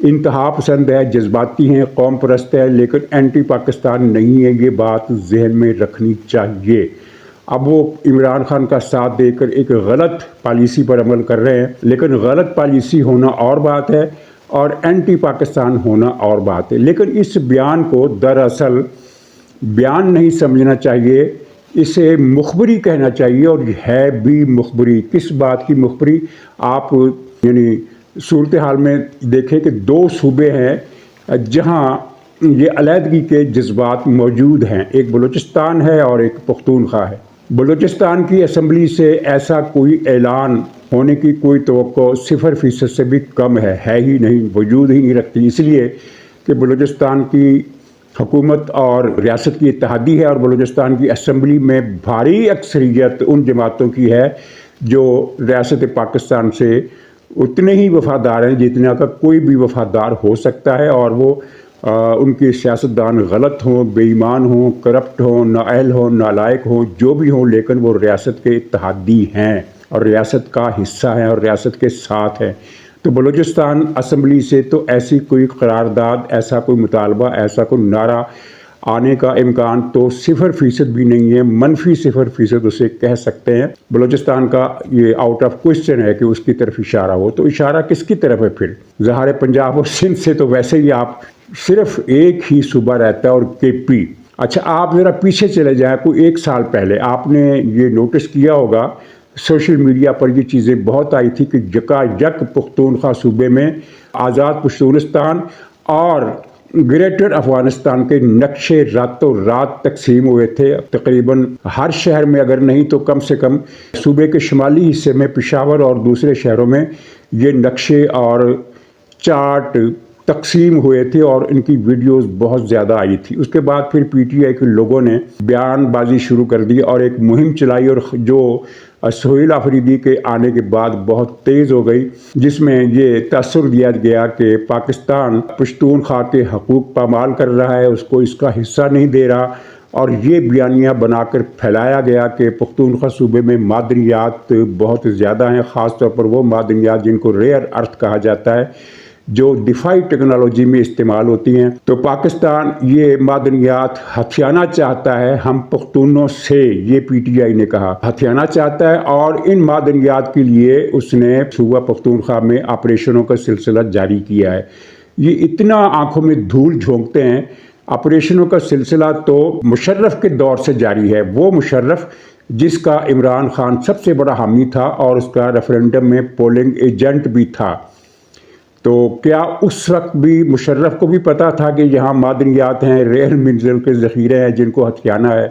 انتہا پسند ہے، جذباتی ہیں، قوم پرست ہے، لیکن اینٹی پاکستان نہیں ہے۔ یہ بات ذہن میں رکھنی چاہیے۔ اب وہ عمران خان کا ساتھ دے کر ایک غلط پالیسی پر عمل کر رہے ہیں، لیکن غلط پالیسی ہونا اور بات ہے اور اینٹی پاکستان ہونا اور بات ہے۔ لیکن اس بیان کو دراصل بیان نہیں سمجھنا چاہیے، اسے مخبری کہنا چاہیے، اور یہ ہے بھی مخبری۔ کس بات کی مخبری؟ آپ یعنی صورتحال میں دیکھیں کہ 2 صوبے ہیں جہاں یہ علیحدگی کے جذبات موجود ہیں، ایک بلوچستان ہے اور ایک پختونخوا ہے۔ بلوچستان کی اسمبلی سے ایسا کوئی اعلان ہونے کی کوئی توقع 0% سے بھی کم ہے ہی نہیں، وجود ہی نہیں رکھتی، اس لیے کہ بلوچستان کی حکومت اور ریاست کی اتحادی ہے، اور بلوچستان کی اسمبلی میں بھاری اکثریت ان جماعتوں کی ہے جو ریاست پاکستان سے اتنے ہی وفادار ہیں جتنا کا کوئی بھی وفادار ہو سکتا ہے، اور وہ ان کے سیاستدان غلط ہوں، بے ایمان ہوں، کرپٹ ہوں، نااہل ہوں، نالائق ہوں، جو بھی ہوں، لیکن وہ ریاست کے اتحادی ہیں اور ریاست کا حصہ ہیں اور ریاست کے ساتھ ہیں۔ تو بلوچستان اسمبلی سے تو ایسی کوئی قرارداد، ایسا کوئی مطالبہ، ایسا کوئی نعرہ آنے کا امکان تو 0% بھی نہیں ہے، منفی 0% اسے کہہ سکتے ہیں۔ بلوچستان کا یہ آؤٹ آف کوشچن ہے کہ اس کی طرف اشارہ ہو، تو اشارہ کس کی طرف ہے پھر؟ ظاہر پنجاب اور سندھ سے تو ویسے ہی آپ صرف ایک ہی صوبہ رہتا ہے اور KP۔ اچھا آپ ذرا پیچھے چلے جائیں، کوئی 1 سال پہلے آپ نے یہ نوٹس کیا ہوگا، سوشل میڈیا پر یہ چیزیں بہت آئی تھی کہ یکا یک پختونخوا صوبے میں آزاد پشتونستان اور گریٹر افغانستان کے نقشے راتوں رات تقسیم ہوئے تھے۔ تقریباً ہر شہر میں اگر نہیں تو کم سے کم صوبے کے شمالی حصے میں پشاور اور دوسرے شہروں میں یہ نقشے اور چارٹ تقسیم ہوئے تھے، اور ان کی ویڈیوز بہت زیادہ آئی تھی۔ اس کے بعد پھر PTI کے لوگوں نے بیان بازی شروع کر دی اور ایک مہم چلائی، اور جو سہیل آفریدی کے آنے کے بعد بہت تیز ہو گئی، جس میں یہ تاثر دیا گیا کہ پاکستان پشتونخوا کے حقوق پامال کر رہا ہے، اس کو اس کا حصہ نہیں دے رہا، اور یہ بیانیہ بنا کر پھیلایا گیا کہ پختونخوا صوبے میں معدنیات بہت زیادہ ہیں، خاص طور پر وہ معدنیات جن کو ریئر ارتھ کہا جاتا ہے، جو دفاعی ٹیکنالوجی میں استعمال ہوتی ہیں۔ تو پاکستان یہ معدنیات ہتھیانا چاہتا ہے ہم پختونوں سے، یہ PTI نے کہا، ہتھیانا چاہتا ہے، اور ان معدنیات کے لیے اس نے صوبہ پختونخوا میں آپریشنوں کا سلسلہ جاری کیا ہے۔ یہ اتنا آنکھوں میں دھول جھونکتے ہیں، آپریشنوں کا سلسلہ تو مشرف کے دور سے جاری ہے، وہ مشرف جس کا عمران خان سب سے بڑا حامی تھا اور اس کا ریفرنڈم میں پولنگ ایجنٹ بھی تھا۔ تو کیا اس وقت بھی مشرف کو بھی پتا تھا کہ یہاں معدنیات ہیں، ریئر منرل کے ذخیرے ہیں جن کو ہتھیانا ہے؟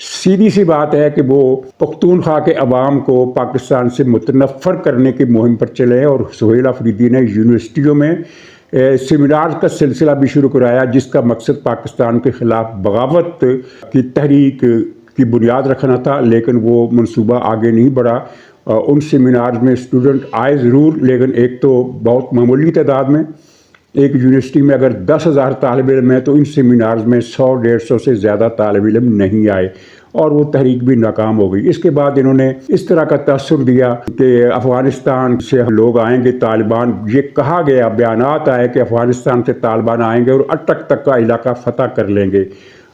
سیدھی سی بات ہے کہ وہ پختونخوا کے عوام کو پاکستان سے متنفر کرنے کی مہم پر چلے ہیں، اور سہیل آفریدی نے یونیورسٹیوں میں سیمینار کا سلسلہ بھی شروع کرایا، جس کا مقصد پاکستان کے خلاف بغاوت کی تحریک کی بنیاد رکھنا تھا، لیکن وہ منصوبہ آگے نہیں بڑھا۔ ان سیمینار میں اسٹوڈنٹ آئے ضرور، لیکن ایک تو بہت معمولی تعداد میں، ایک یونیورسٹی میں اگر 10,000 طالب علم ہیں تو ان سیمینارز میں 100-150 سے زیادہ طالب علم نہیں آئے، اور وہ تحریک بھی ناکام ہو گئی۔ اس کے بعد انہوں نے اس طرح کا تاثر دیا کہ افغانستان سے لوگ آئیں گے، طالبان، یہ کہا گیا، بیانات آئے کہ افغانستان سے طالبان آئیں گے اور اٹک تک کا علاقہ فتح کر لیں گے،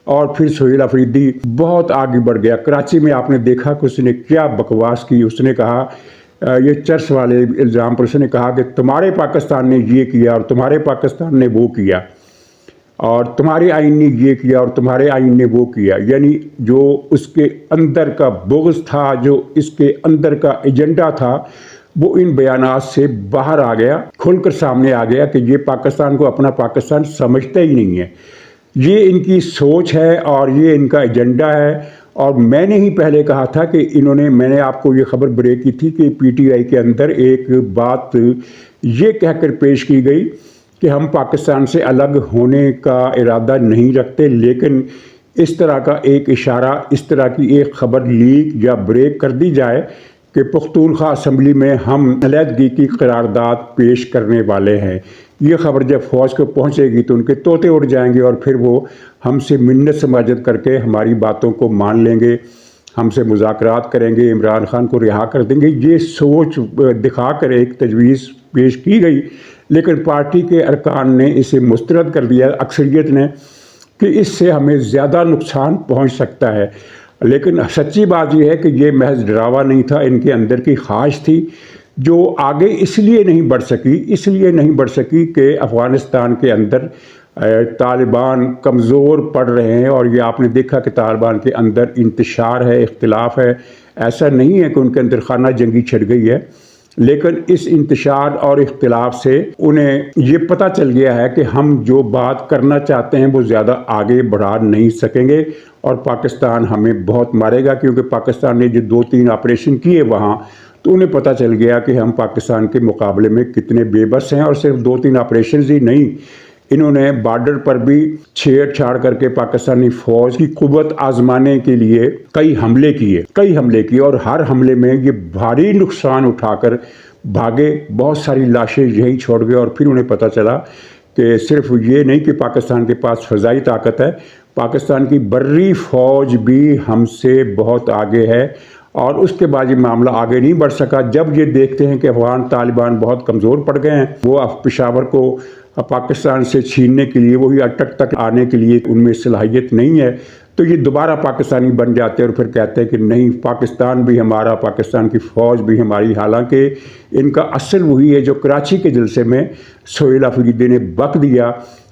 اور پھر سہیل آفریدی بہت آگے بڑھ گیا۔ کراچی میں آپ نے دیکھا کہ اس نے کیا بکواس کی، اس نے کہا، یہ چرس والے الزام پر اس نے کہا کہ تمہارے پاکستان نے یہ کیا اور تمہارے پاکستان نے وہ کیا، اور تمہارے آئین نے یہ کیا اور تمہارے آئین نے وہ کیا، یعنی جو اس کے اندر کا بغض تھا، جو اس کے اندر کا ایجنڈا تھا، وہ ان بیانات سے باہر آ گیا، کھل کر سامنے آ گیا کہ یہ پاکستان کو اپنا پاکستان سمجھتے ہی نہیں ہے۔ یہ ان کی سوچ ہے اور یہ ان کا ایجنڈا ہے، اور میں نے ہی پہلے کہا تھا کہ میں نے آپ کو یہ خبر بریک کی تھی کہ PTI کے اندر ایک بات یہ کہہ کر پیش کی گئی کہ ہم پاکستان سے الگ ہونے کا ارادہ نہیں رکھتے، لیکن اس طرح کا ایک اشارہ، اس طرح کی ایک خبر لیک یا بریک کر دی جائے کہ پختونخوا اسمبلی میں ہم علیحدگی کی قرارداد پیش کرنے والے ہیں۔ یہ خبر جب فوج کو پہنچے گی تو ان کے طوطے اڑ جائیں گے، اور پھر وہ ہم سے منت سماجت کر کے ہماری باتوں کو مان لیں گے، ہم سے مذاکرات کریں گے، عمران خان کو رہا کر دیں گے۔ یہ سوچ دکھا کر ایک تجویز پیش کی گئی، لیکن پارٹی کے ارکان نے اسے مسترد کر دیا، اکثریت نے، کہ اس سے ہمیں زیادہ نقصان پہنچ سکتا ہے۔ لیکن سچی بات یہ ہے کہ یہ محض ڈراوا نہیں تھا، ان کے اندر کی خواہش تھی جو آگے اس لیے نہیں بڑھ سکی کہ افغانستان کے اندر طالبان کمزور پڑ رہے ہیں، اور یہ آپ نے دیکھا کہ طالبان کے اندر انتشار ہے، اختلاف ہے۔ ایسا نہیں ہے کہ ان کے اندر خانہ جنگی چھڑ گئی ہے، لیکن اس انتشار اور اختلاف سے انہیں یہ پتہ چل گیا ہے کہ ہم جو بات کرنا چاہتے ہیں وہ زیادہ آگے بڑھا نہیں سکیں گے، اور پاکستان ہمیں بہت مارے گا، کیونکہ پاکستان نے جو 2-3 آپریشن کیے وہاں، تو انہیں پتہ چل گیا کہ ہم پاکستان کے مقابلے میں کتنے بے بس ہیں۔ اور صرف 2-3 آپریشنز ہی نہیں، انہوں نے بارڈر پر بھی چھیڑ چھاڑ کر کے پاکستانی فوج کی قوت آزمانے کے لیے کئی حملے کیے، اور ہر حملے میں یہ بھاری نقصان اٹھا کر بھاگے، بہت ساری لاشیں یہیں چھوڑ گئے۔ اور پھر انہیں پتہ چلا کہ صرف یہ نہیں کہ پاکستان کے پاس فضائی طاقت ہے، پاکستان کی بری فوج بھی ہم سے بہت آگے ہے، اور اس کے بعد یہ معاملہ آگے نہیں بڑھ سکا۔ جب یہ دیکھتے ہیں کہ افغان طالبان بہت کمزور پڑ گئے ہیں، وہ پشاور کو پاکستان سے چھیننے کے لیے، وہی اٹک تک آنے کے لیے ان میں صلاحیت نہیں ہے، تو یہ دوبارہ پاکستانی بن جاتے ہیں اور پھر کہتے ہیں کہ نہیں، پاکستان بھی ہمارا، پاکستان کی فوج بھی ہماری۔ حالانکہ ان کا اصل وہی ہے جو کراچی کے جلسے میں سہیل افریدی نے بک دیا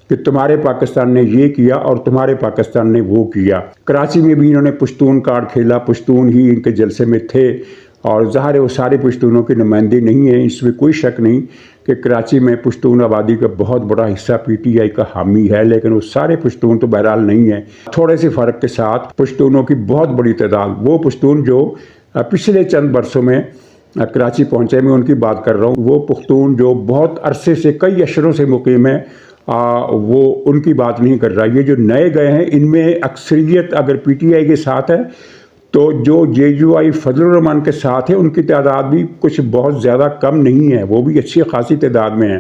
کہ تمہارے پاکستان نے یہ کیا اور تمہارے پاکستان نے وہ کیا۔ کراچی میں بھی انہوں نے پشتون کارڈ کھیلا، پشتون ہی ان کے جلسے میں تھے، اور ظاہر ہے وہ سارے پشتونوں کی نمائندے نہیں ہیں، اس میں کوئی شک نہیں کہ کراچی میں پشتون آبادی کا بہت بڑا حصہ پی ٹی آئی کا حامی ہے، لیکن وہ سارے پشتون تو بہرحال نہیں ہیں۔ تھوڑے سے فرق کے ساتھ پشتونوں کی بہت بڑی تعداد، وہ پشتون جو پچھلے چند برسوں میں کراچی پہنچے، میں ان کی بات کر رہا ہوں، وہ پختون جو بہت عرصے سے، کئی اشروں سے مقیم ہیں، وہ ان کی بات نہیں کر رہا۔ یہ جو نئے گئے ہیں، ان میں اکثریت اگر پی ٹی آئی کے ساتھ ہے تو جو جے یو آئی فضل الرحمان کے ساتھ ہے، ان کی تعداد بھی کچھ بہت زیادہ کم نہیں ہے، وہ بھی اچھی خاصی تعداد میں ہیں۔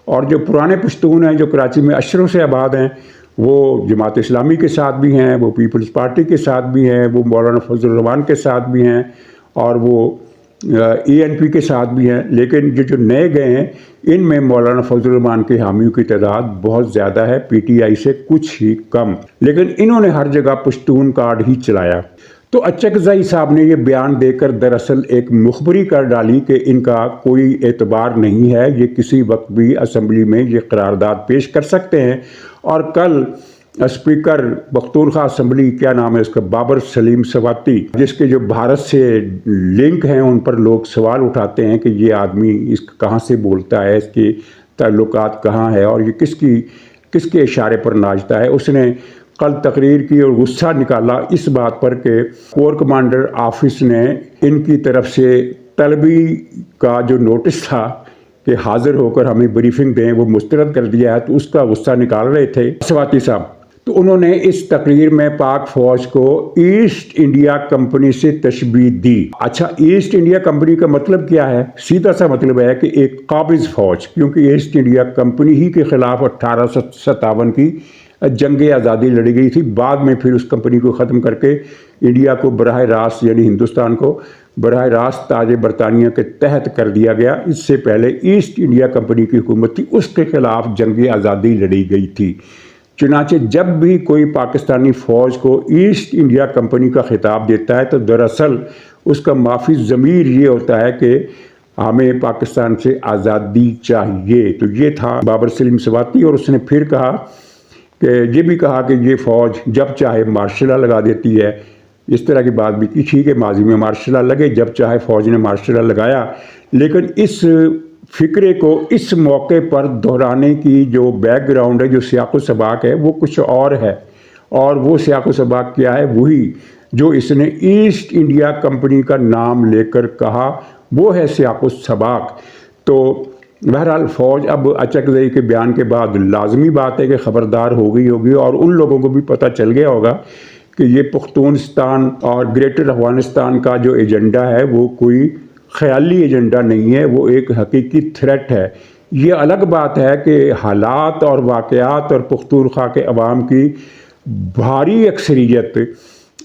اور جو پرانے پشتون ہیں جو کراچی میں اشروں سے آباد ہیں، وہ جماعت اسلامی کے ساتھ بھی ہیں، وہ پیپلز پارٹی کے ساتھ بھی ہیں، وہ مولانا فضل الرحمان کے ساتھ بھی ہیں، اور وہ اے این پی کے ساتھ بھی ہیں۔ لیکن جو نئے گئے ہیں، ان میں مولانا فضل الرحمان کے حامیوں کی تعداد بہت زیادہ ہے، پی ٹی آئی سے کچھ ہی کم، لیکن انہوں نے ہر جگہ پشتون کارڈ ہی چلایا۔ تو اچکزئی صاحب نے یہ بیان دے کر دراصل ایک مخبری کر ڈالی کہ ان کا کوئی اعتبار نہیں ہے، یہ کسی وقت بھی اسمبلی میں یہ قرارداد پیش کر سکتے ہیں۔ اور کل اسپیکر پختونخوا اسمبلی، کیا نام ہے اس کا، بابر سلیم سواتی، جس کے جو بھارت سے لنک ہیں، ان پر لوگ سوال اٹھاتے ہیں کہ یہ آدمی اس کہاں سے بولتا ہے، اس کے تعلقات کہاں ہے، اور یہ کس کے اشارے پر ناچتا ہے۔ اس نے کل تقریر کی اور غصہ نکالا اس بات پر کہ کور کمانڈر آفس نے ان کی طرف سے طلبی کا جو نوٹس تھا کہ حاضر ہو کر ہمیں بریفنگ دیں، وہ مسترد کر دیا ہے، تو اس کا غصہ نکال رہے تھے سواتی صاحب۔ تو انہوں نے اس تقریر میں پاک فوج کو ایسٹ انڈیا کمپنی سے تشبیہ دی۔ اچھا، ایسٹ انڈیا کمپنی کا مطلب کیا ہے؟ سیدھا سا مطلب ہے کہ ایک قابض فوج، کیونکہ ایسٹ انڈیا کمپنی ہی کے خلاف 1857 کی جنگ آزادی لڑی گئی تھی۔ بعد میں پھر اس کمپنی کو ختم کر کے انڈیا کو براہ راست، یعنی ہندوستان کو براہ راست تاج برطانیہ کے تحت کر دیا گیا۔ اس سے پہلے ایسٹ انڈیا کمپنی کی حکومت تھی، اس کے خلاف جنگ آزادی لڑی گئی تھی۔ چنانچہ جب بھی کوئی پاکستانی فوج کو ایسٹ انڈیا کمپنی کا خطاب دیتا ہے تو دراصل اس کا مافی ضمیر یہ ہوتا ہے کہ ہمیں پاکستان سے آزادی چاہیے۔ تو یہ تھا بابر سلیم سواتی، اور اس نے پھر کہا کہ یہ بھی کہا کہ یہ فوج جب چاہے مارشل لا لگا دیتی ہے۔ اس طرح کی بات بھی کی، ٹھیک ہے، ماضی میں مارشل لا لگے، جب چاہے فوج نے مارشل لا لگایا، لیکن اس فکرے کو اس موقع پر دہرانے کی جو بیک گراؤنڈ ہے، جو سیاق و سباق ہے، وہ کچھ اور ہے۔ اور وہ سیاق و سباق کیا ہے؟ وہی جو اس نے ایسٹ انڈیا کمپنی کا نام لے کر کہا، وہ ہے سیاق و سباق۔ تو بہرحال فوج اب اچکزئی کے بیان کے بعد لازمی بات ہے کہ خبردار ہو گئی ہوگی، اور ان لوگوں کو بھی پتہ چل گیا ہوگا کہ یہ پختونستان اور گریٹر افغانستان کا جو ایجنڈا ہے وہ کوئی خیالی ایجنڈا نہیں ہے، وہ ایک حقیقی تھریٹ ہے۔ یہ الگ بات ہے کہ حالات اور واقعات اور پختونخوا کے عوام کی بھاری اکثریت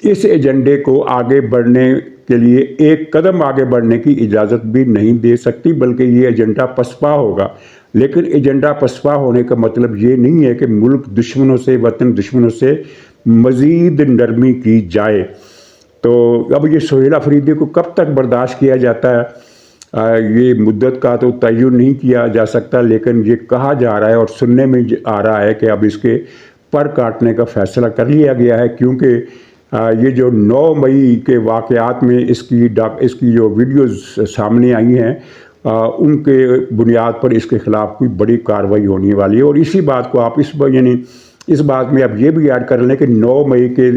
اس ایجنڈے کو آگے بڑھنے کے لیے ایک قدم آگے بڑھنے کی اجازت بھی نہیں دے سکتی، بلکہ یہ ایجنڈا پسپا ہوگا۔ لیکن ایجنڈا پسپا ہونے کا مطلب یہ نہیں ہے کہ ملک دشمنوں سے، وطن دشمنوں سے مزید نرمی کی جائے۔ تو اب یہ سہیل آفریدی کو کب تک برداشت کیا جاتا ہے، یہ مدت کا تو تعین نہیں کیا جا سکتا، لیکن یہ کہا جا رہا ہے اور سننے میں آ رہا ہے کہ اب اس کے پر کاٹنے کا فیصلہ کر لیا گیا ہے، کیونکہ یہ جو 9 مئی کے واقعات میں اس کی جو ویڈیوز سامنے آئی ہیں، ان کے بنیاد پر اس کے خلاف کوئی بڑی کارروائی ہونے والی ہے۔ اور اسی بات کو آپ اس بات میں اب یہ بھی ایڈ کر لیں کہ 9 مئی کے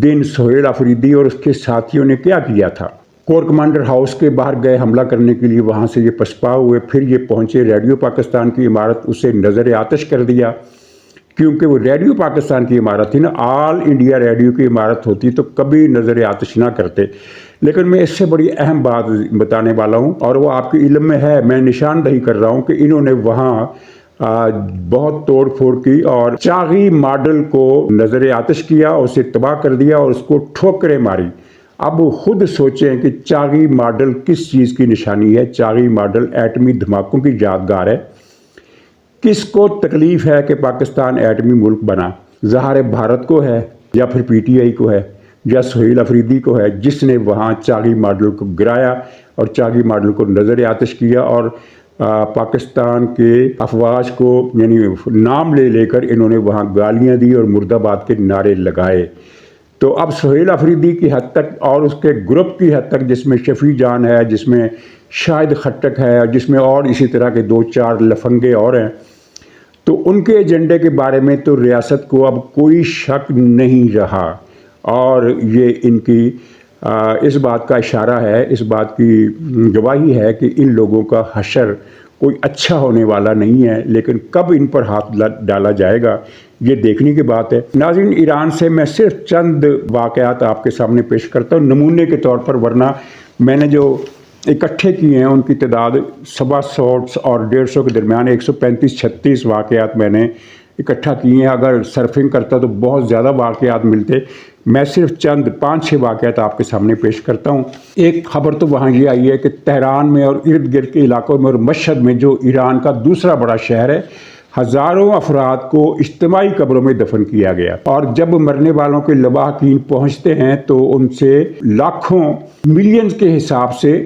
دن سہیل آفریدی اور اس کے ساتھیوں نے کیا کیا تھا۔ کور کمانڈر ہاؤس کے باہر گئے حملہ کرنے کے لیے، وہاں سے یہ پسپا ہوئے، پھر یہ پہنچے ریڈیو پاکستان کی عمارت، اسے نظر آتش کر دیا، کیونکہ وہ ریڈیو پاکستان کی عمارت تھی نا، آل انڈیا ریڈیو کی عمارت ہوتی تو کبھی نظر آتش نہ کرتے۔ لیکن میں اس سے بڑی اہم بات بتانے والا ہوں، اور وہ آپ کے علم میں ہے، میں نشاندہی کر رہا ہوں کہ انہوں نے وہاں بہت توڑ پھوڑ کی اور چاغی ماڈل کو نظر آتش کیا، اسے تباہ کر دیا اور اس کو ٹھوکریں ماری۔ اب خود سوچیں کہ چاغی ماڈل کس چیز کی نشانی ہے۔ چاغی ماڈل ایٹمی دھماکوں کی یادگار ہے۔ کس کو تکلیف ہے کہ پاکستان ایٹمی ملک بنا؟ ظاہر بھارت کو ہے، یا پھر پی ٹی آئی کو ہے، یا سہیل آفریدی کو ہے، جس نے وہاں چاغی ماڈل کو گرایا اور چاغی ماڈل کو نظر آتش کیا، اور پاکستان کے افواج کو یعنی نام لے کر انہوں نے وہاں گالیاں دی اور مرد آباد کے نعرے لگائے۔ تو اب سہیل آفریدی کی حد تک اور اس کے گروپ کی حد تک، جس میں شفیع جان ہے، جس میں شاہد خٹک ہے، جس میں اور اسی طرح کے 2-4 لفنگے اور ہیں، تو ان کے ایجنڈے کے بارے میں تو ریاست کو اب کوئی شک نہیں رہا، اور یہ ان کی اس بات کا اشارہ ہے، اس بات کی گواہی ہے کہ ان لوگوں کا حشر کوئی اچھا ہونے والا نہیں ہے۔ لیکن کب ان پر ہاتھ ڈالا جائے گا، یہ دیکھنے کی بات ہے۔ ناظرین، ایران سے میں صرف چند واقعات آپ کے سامنے پیش کرتا ہوں نمونے کے طور پر، ورنہ میں نے جو اکٹھے کیے ہیں ان کی تعداد 125 اور 150 کے درمیان 135-36 واقعات میں نے اکٹھا کیے ہیں۔ اگر سرفنگ کرتا تو بہت زیادہ واقعات ملتے، میں صرف چند 5-6 واقعات آپ کے سامنے پیش کرتا ہوں۔ ایک خبر تو وہاں یہ آئی ہے کہ تہران میں اور ارد گرد کے علاقوں میں اور مشہد میں، جو ایران کا دوسرا بڑا شہر ہے، ہزاروں افراد کو اجتماعی قبروں میں دفن کیا گیا، اور جب مرنے والوں کے لواحقین پہنچتے ہیں تو ان سے لاکھوں ملینز کے حساب سے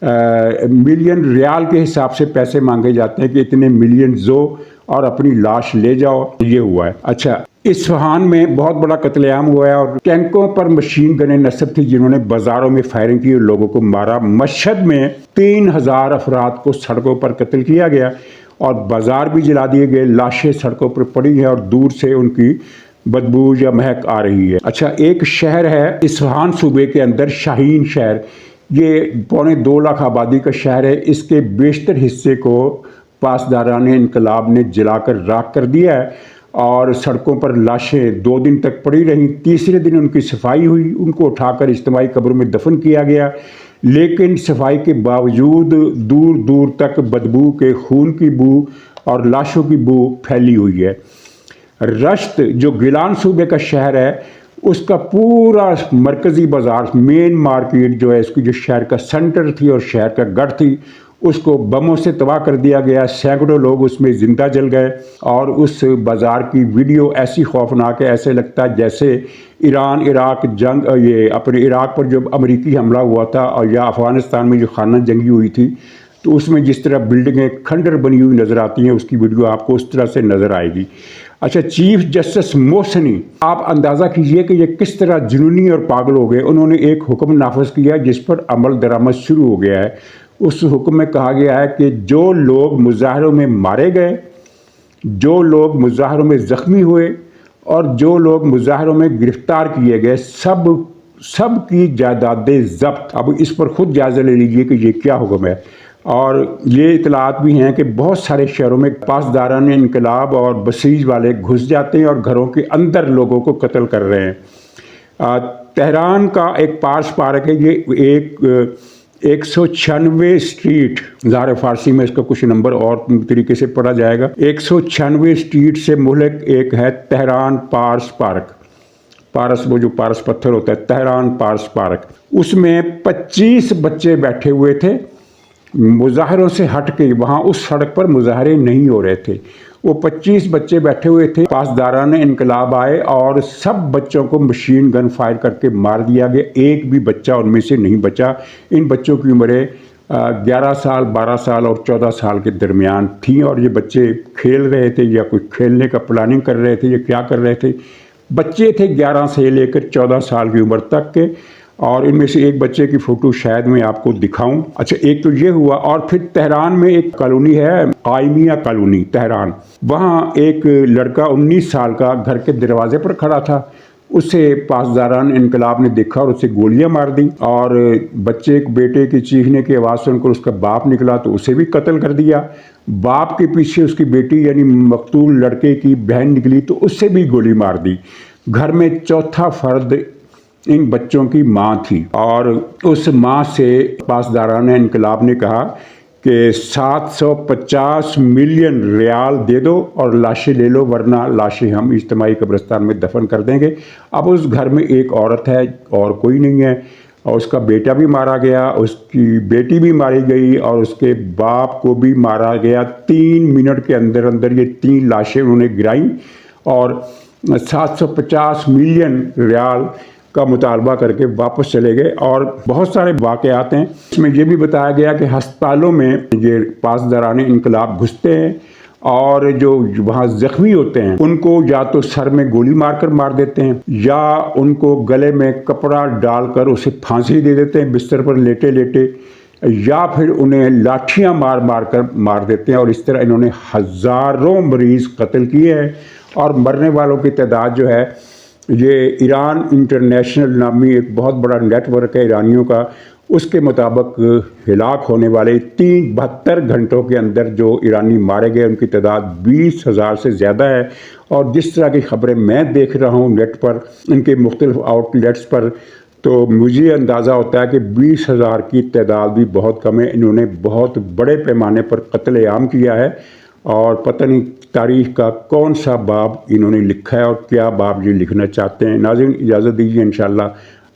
ملین ریال کے حساب سے پیسے مانگے جاتے ہیں کہ اتنے ملین زو اور اپنی لاش لے جاؤ۔ یہ ہوا ہے۔ اچھا، اصفہان میں بہت بڑا قتل عام ہوا ہے، اور ٹینکوں پر مشین گنیں نصب تھی جنہوں نے بازاروں میں فائرنگ کی اور لوگوں کو مارا۔ مشہد میں 3000 افراد کو سڑکوں پر قتل کیا گیا اور بازار بھی جلا دیے گئے، لاشیں سڑکوں پر پڑی ہیں اور دور سے ان کی بدبو یا مہک آ رہی ہے۔ اچھا، ایک شہر ہے اصفہان صوبے کے اندر، شاہین شہر، یہ 2.25 لاکھ آبادی کا شہر ہے۔ اس کے بیشتر حصے کو پاسداران انقلاب نے جلا کر راکھ کر دیا ہے، اور سڑکوں پر لاشیں 2 دن تک پڑی رہیں۔ تیسرے دن ان کی صفائی ہوئی، ان کو اٹھا کر اجتماعی قبروں میں دفن کیا گیا، لیکن صفائی کے باوجود دور دور تک بدبو کے خون کی بو اور لاشوں کی بو پھیلی ہوئی ہے۔ رشت جو گیلان صوبے کا شہر ہے، اس کا پورا مرکزی بازار، مین مارکیٹ جو ہے، اس کی جو شہر کا سینٹر تھی اور شہر کا گڑھ تھی، اس کو بموں سے تباہ کر دیا گیا۔ سینکڑوں لوگ اس میں زندہ جل گئے، اور اس بازار کی ویڈیو ایسی خوفناک ہے، ایسے لگتا ہے جیسے ایران عراق جنگ، یہ اپنے عراق پر جب امریکی حملہ ہوا تھا، اور یا افغانستان میں جو خانہ جنگی ہوئی تھی، تو اس میں جس طرح بلڈنگیں کھنڈر بنی ہوئی نظر آتی ہیں، اس کی ویڈیو آپ کو اس طرح سے نظر آئے گی۔ اچھا، چیف جسٹس محسنی، آپ اندازہ کیجئے کہ یہ کس طرح جنونی اور پاگل ہو گئے۔ انہوں نے ایک حکم نافذ کیا جس پر عمل درآمد شروع ہو گیا ہے۔ اس حکم میں کہا گیا ہے کہ جو لوگ مظاہروں میں مارے گئے، جو لوگ مظاہروں میں زخمی ہوئے، اور جو لوگ مظاہروں میں گرفتار کیے گئے، سب کی جائیدادیں ضبط۔ اب اس پر خود جائزہ لے لیجئے کہ یہ کیا حکم ہے۔ اور یہ اطلاعات بھی ہیں کہ بہت سارے شہروں میں پاسداران انقلاب اور بسیج والے گھس جاتے ہیں اور گھروں کے اندر لوگوں کو قتل کر رہے ہیں۔ تہران کا ایک پارس پارک ہے، یہ 196 اسٹریٹ، ظاہر فارسی میں اس کا کچھ نمبر اور طریقے سے پڑھا جائے گا، 196 اسٹریٹ سے مہلک ایک ہے تہران پارس پارک۔ پارس، وہ جو پارس پتھر ہوتا ہے، تہران پارس پارک، اس میں 25 بچے بیٹھے ہوئے تھے، مظاہروں سے ہٹ کے وہاں اس سڑک پر مظاہرے نہیں ہو رہے تھے، وہ 25 بچے بیٹھے ہوئے تھے، پاسداران انقلاب آئے اور سب بچوں کو مشین گن فائر کر کے مار دیا گیا، ایک بھی بچہ ان میں سے نہیں بچا۔ ان بچوں کی عمریں 11 سال، 12 سال اور 14 سال کے درمیان تھیں، اور یہ بچے کھیل رہے تھے یا کوئی کھیلنے کا پلاننگ کر رہے تھے یا کیا کر رہے تھے۔ بچے تھے 11 سے لے کر 14 سال کی عمر تک کے، اور ان میں سے ایک بچے کی فوٹو شاید میں آپ کو دکھاؤں۔ اچھا، ایک تو یہ ہوا، اور پھر تہران میں ایک کالونی ہے، قائمیہ کالونی تہران، وہاں ایک لڑکا 19 سال کا گھر کے دروازے پر کھڑا تھا، اسے پاسداران انقلاب نے دیکھا اور اسے گولیاں مار دی، اور بچے بیٹے کی چیخنے کی آواز سن کر اس کا باپ نکلا تو اسے بھی قتل کر دیا۔ باپ کے پیچھے اس کی بیٹی یعنی مقتول لڑکے کی بہن نکلی تو اس سے بھی گولی مار دی۔ گھر میں چوتھا فرد ان بچوں کی ماں تھی، اور اس ماں سے پاسداران انقلاب نے کہا کہ 750 ملین ریال دے دو اور لاشیں لے لو، ورنہ لاشیں ہم اجتماعی قبرستان میں دفن کر دیں گے۔ اب اس گھر میں ایک عورت ہے اور کوئی نہیں ہے، اور اس کا بیٹا بھی مارا گیا، اس کی بیٹی بھی ماری گئی، اور اس کے باپ کو بھی مارا گیا۔ 3 منٹ کے اندر اندر یہ 3 لاشیں انہوں نے گرائیں اور 750 ملین ریال کا مطالبہ کر کے واپس چلے گئے۔ اور بہت سارے واقعات ہیں، اس میں یہ بھی بتایا گیا کہ ہسپتالوں میں یہ پاسداران انقلاب گھستے ہیں، اور جو وہاں زخمی ہوتے ہیں ان کو یا تو سر میں گولی مار کر مار دیتے ہیں، یا ان کو گلے میں کپڑا ڈال کر اسے پھانسی دے دیتے ہیں بستر پر لیٹے لیٹے، یا پھر انہیں لاٹھیاں مار مار کر مار دیتے ہیں۔ اور اس طرح انہوں نے ہزاروں مریض قتل کیے ہیں، اور مرنے والوں کی تعداد جو ہے، یہ ایران انٹرنیشنل نامی ایک بہت بڑا نیٹ ورک ہے ایرانیوں کا، اس کے مطابق ہلاک ہونے والے 72 گھنٹوں کے اندر جو ایرانی مارے گئے ان کی تعداد 20,000 سے زیادہ ہے۔ اور جس طرح کی خبریں میں دیکھ رہا ہوں نیٹ پر، ان کے مختلف آؤٹ لیٹس پر، تو مجھے اندازہ ہوتا ہے کہ 20,000 کی تعداد بھی بہت کم ہے۔ انہوں نے بہت بڑے پیمانے پر قتل عام کیا ہے، اور پتہ نہیں تاریخ کا کون سا باب انہوں نے لکھا ہے اور کیا باب یہ لکھنا چاہتے ہیں۔ ناظرین، اجازت دیجیے، انشاءاللہ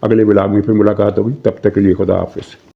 اگلے ولاگ میں پھر ملاقات ہوگی، تب تک کے لیے خدا حافظ۔